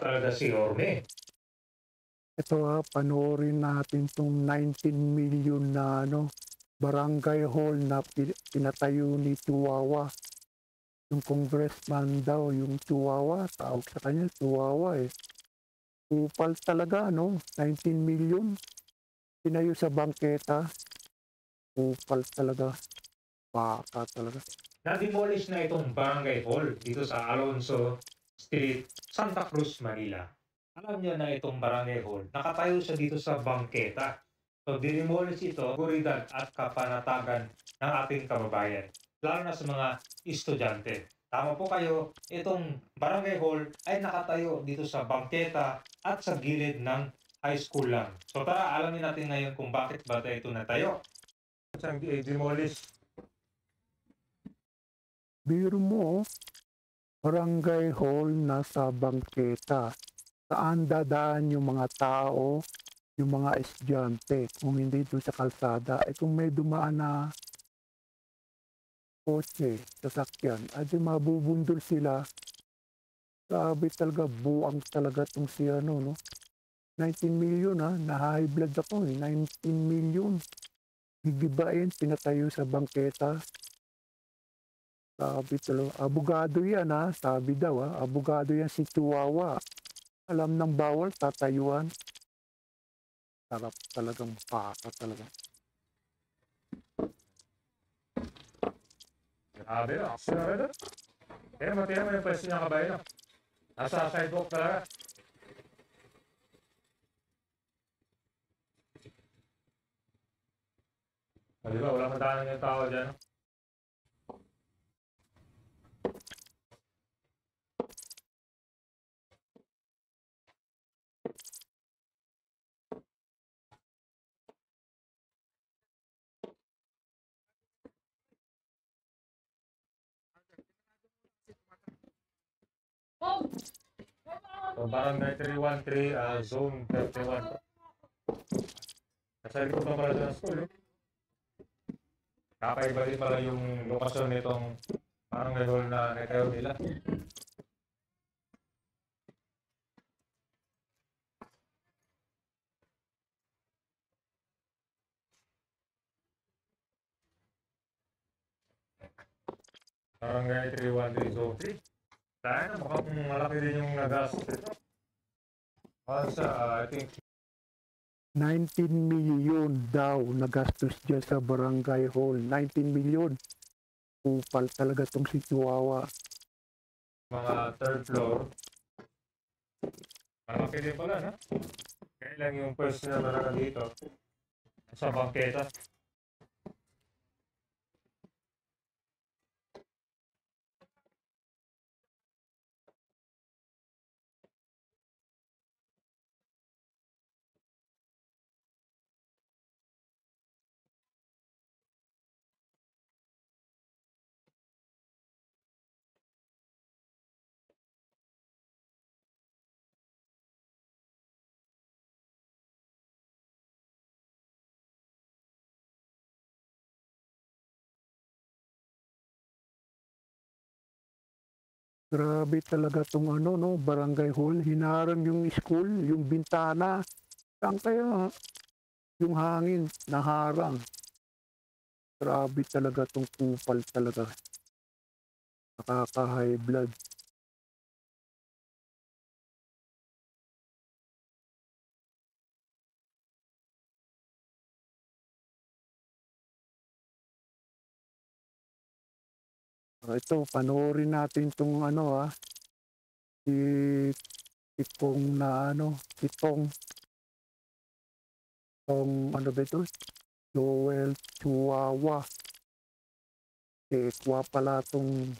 talaga si Orme. Ito panoorin natin tong 19 million na barangay hall na pinatayo ni Chihuahua. Yung congressman daw, yung Chihuahua, tawag sa kanya, Chihuahua eh. Kupal talaga, 19 million. Pinayo sa bangketa. Kupal talaga. Baka talaga. Na-demolish na itong barangay hall dito sa Alonso Street, Santa Cruz, Manila. Alam niyo na itong barangay hall, nakatayo siya dito sa bangketa. So, dinimolish ito, seguridad at kapanatagan ng ating kababayan, lalo na sa mga estudyante. Tama po kayo, itong barangay hall ay nakatayo dito sa bangketa at sa gilid ng high school lang. So tara, alamin natin ngayon kung bakit ba ito natayo. Siyang demolish. Biro mo, barangay hall nasa bangketa. Saan dadaan yung mga tao, yung mga estudyante, kung hindi doon sa kalsada. Kung may dumaan na kotse, sasakyan, di mabubundol sila. Sabi talaga, buang talaga itong si 19 million na-high blood ako 19 million. Gigibain, pinatayo sa bangketa. Sabi talaga, abogado yan sabi daw abogado yan si Chihuahua. Alam ng bawal, tatayuan. Sarap talagang paka talaga. Grabe action na rin. Matira mo yung pwesto niya kabayan. Nasa sidewalk talaga. Diba, wala madaanan yung tao dyan. So, barangay 313, zone 31. Nasa likod na pala ng school. Kakaiba din pala yung lokasyon nitong barangay hall na natayo nila. Barangay 313 zone 3. Dahil na mukhang malaki din yung nagastos ito. I think 19 million daw nagastos dyan sa barangay hall. 19 million. Kupal talaga itong si Chihuahua. Mga third floor. Malaki din pala, no? Kaya lang yung pwesto na talaga dito. Sa bangketa. Grabe talaga itong barangay hall. Hinarang yung school, yung bintana. Saan kaya yung hangin naharang? Grabe talaga itong kupal talaga. Nakaka-high blood. Ito, panoorin natin itong si Tong na Tong ba ito? Joel Chihuahua. Tekwa pala itong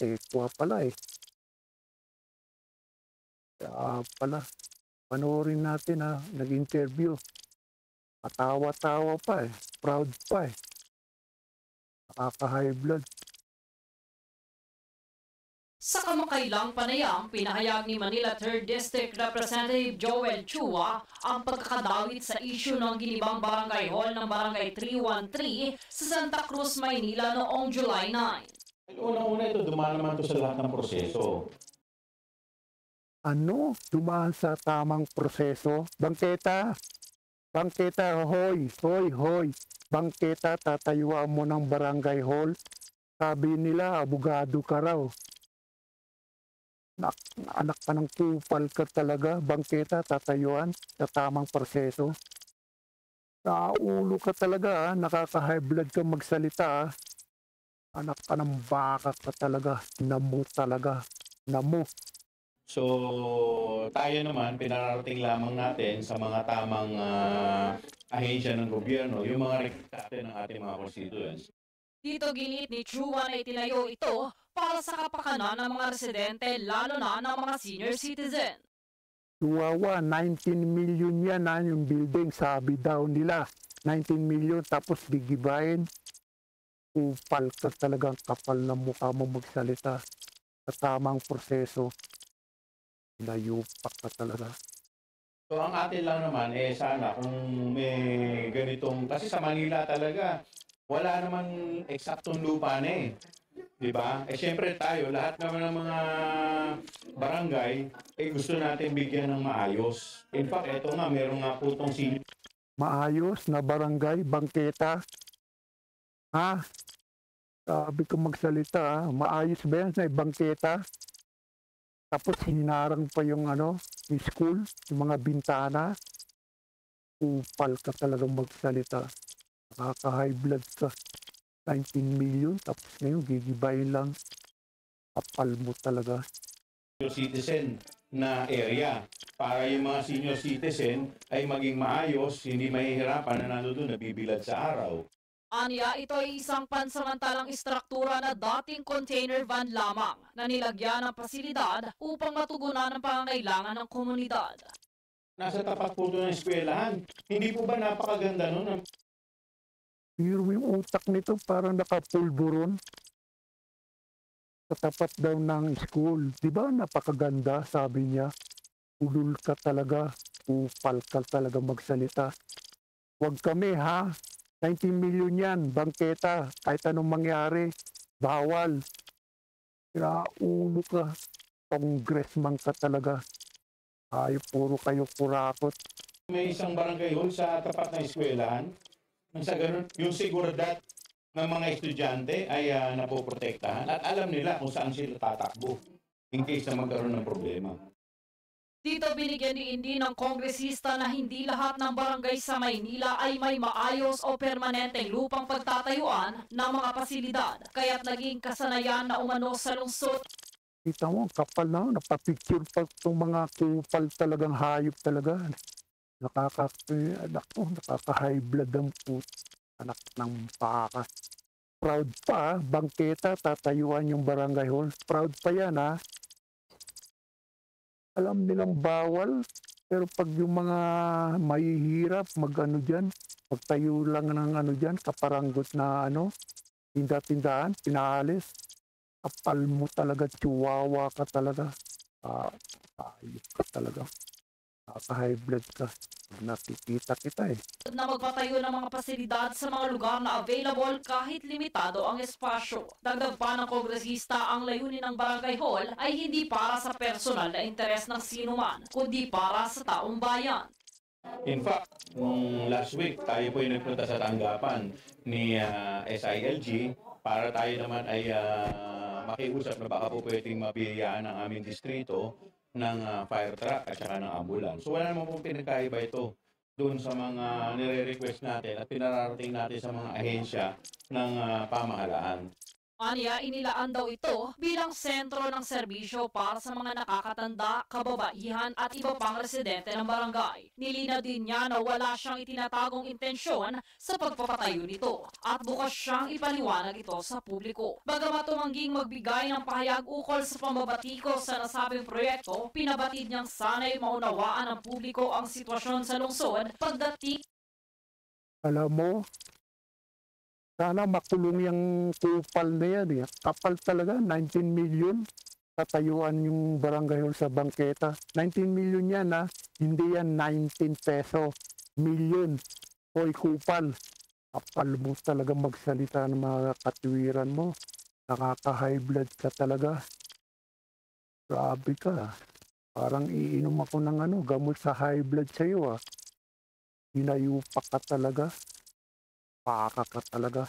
Tekwa pala Kaya pala, panoorin natin nag-interview. Patawa-tawa pa proud pa Nakaka-high blood. Sa kamakailang panayam, pinahayag ni Manila 3rd District Representative Joel Chua ang pagkakadawit sa isyu ng ginibang barangay hall ng Barangay 313 sa Santa Cruz, Maynila noong July 9. Unang-una ito, dumaan naman ito sa lahat ng proseso. dumaan sa tamang proseso. Bangketa, bangketa, hoy, hoy, hoy. Bangketa, tatayuan mo ng barangay hall. Sabi nila, abogado ka raw. Anak ka ng kupal ka talaga. Bangketa, tatayuan sa tamang proseso. Naulo ka talaga, nakaka-high blood ka magsalita. Anak ka ng baka ka talaga. Namo talaga. Namo. So, tayo naman, pinararating lamang natin sa mga tamang ahensya ng gobyerno, yung mga request ng ating mga constituents. Dito ginit ni Chua na itinayo ito para sa kapakanan ng mga residente lalo na ng mga senior citizen. Chihuahua, 19 million yan yung building, sabi daw nila. 19 million tapos gigibahin. Kupal ka talagang kapal na mukha mo magsalita sa tamang proseso. Layupak ka talaga. So, ang atin lang naman, sana kung may ganitong, kasi sa Manila talaga, wala naman eksaktong lupa na Di ba? Siyempre tayo, lahat naman ng mga barangay, gusto natin bigyan ng maayos. In fact, eto nga, meron nga po itong senior Maayos na barangay, bangketa. Ha? Sabi ko magsalita, ha? Maayos ba yan sa bangketa? Tapos hinarang pa yung yung school, yung mga bintana. Upal ka talagang magsalita. Nakaka-high blood ka. 19 million, tapos ngayon gigibayin lang. Kapal mo talaga. citizen na area para yung mga senior citizen ay maging maayos, hindi mahihirapan na nandoon nabibilad sa araw. Anya, ito ay isang pansamantalang istruktura na dating container van lamang na nilagyan ng pasilidad upang matugunan ang pangangailangan ng komunidad. Nasa tapat po doon ng eskwelahan. Hindi po ba napakaganda nun? Pero yung utak nito parang nakapulburon sa tapat daw ng school. Di ba napakaganda, sabi niya. Ulul ka talaga, upal ka talaga magsalita. Huwag kami ha, 19 million yan, bangketa, kahit anong mangyari, bawal. Kaya ulo ka, congressman ka talaga. Ay, puro kayo kurakot. May isang barangay hall sa tapat ng eskwelahan. Sa ganun, yung seguridad ng mga estudyante ay napoprotektahan at alam nila kung saan sila tatakbo in case na magkaroon ng problema. Dito binigyan ni Indy ng kongresista na hindi lahat ng barangay sa Maynila ay may maayos o permanenteng lupang pagtatayuan ng mga pasilidad. Kaya't naging kasanayan na umano sa lungsod. Kita mo, kapal na, napapicture pa itong mga kupal talagang hayop talaga. Nakaka-high blood ang anak ng baka. Proud pa, bangketa, tatayuan yung barangay hall. Proud pa yan ha. Alam nilang bawal, pero pag yung mga mahihirap, dyan, magtayo lang ng dyan, kaparanggot na tinda-tindahan, pinaalis. Kapal mo talaga, chihuahua ka talaga. Ayop ka talaga. Nakaka-high blood ka. Nakikita kita Na magpatayo ng mga pasilidad sa mga lugar na available kahit limitado ang espasyo. Dagdag pa ng kongresista, ang layunin ng barangay hall ay hindi para sa personal na interes ng sinuman, kundi para sa taong bayan. In fact, nung last week, tayo po ay nagpunta sa tanggapan ni SILG para tayo naman ay makiusap na baka po pwedeng mabiyayaan ang aming distrito ng fire truck at saka ng ambulance. So wala naman pong pinagkaiba ito doon sa mga nire-request natin at pinararating natin sa mga ahensya ng pamahalaan. Anya, inilaan daw ito bilang sentro ng serbisyo para sa mga nakakatanda, kababaihan at iba pang residente ng barangay. Nilinaw din niya na wala siyang itinatagong intensyon sa pagpapatayo nito at bukas siyang ipaliwanag ito sa publiko. Bagamat tumangging magbigay ng pahayag ukol sa pambabatiko sa nasabing proyekto, pinabatid niyang sana'y maunawaan ng publiko ang sitwasyon sa lungsod pagdating. Alam mo, sana makulong yung kupal na yan. Kapal talaga, 19 million. Tatayuan yung barangay hall sa bangketa. 19 million yan ha. Hindi yan 19 peso. Million. Hoy kupal. Kapal mo talaga magsalita ng mga katuwiran mo. Nakaka-high blood ka talaga. Grabe ka. Parang iinom ako ng gamot sa high blood sa'yo ah. Hinayupak ka talaga. Paka ka talaga.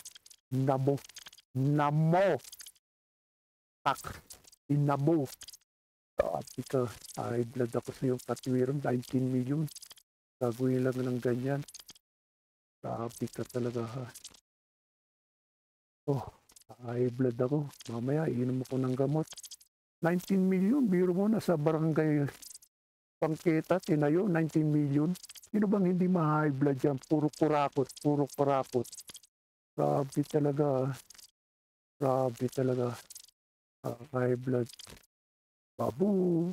Namo. Namo. Tak. Inabo. Sabi ka, high blood ako sa'yo. Katwiran, 19 million. Gagawin lang ng ganyan. Sabi ka talaga ha. Oh, high blood ako. Mamaya, iinom ako ng gamot. 19 million, biro mo na sa barangay Bangketa, tinayo, 19 million. Sino bang hindi ma-high blood yan? Puro kurakot, puro kurakot. Grabe talaga. Grabe talaga. High blood. Babu.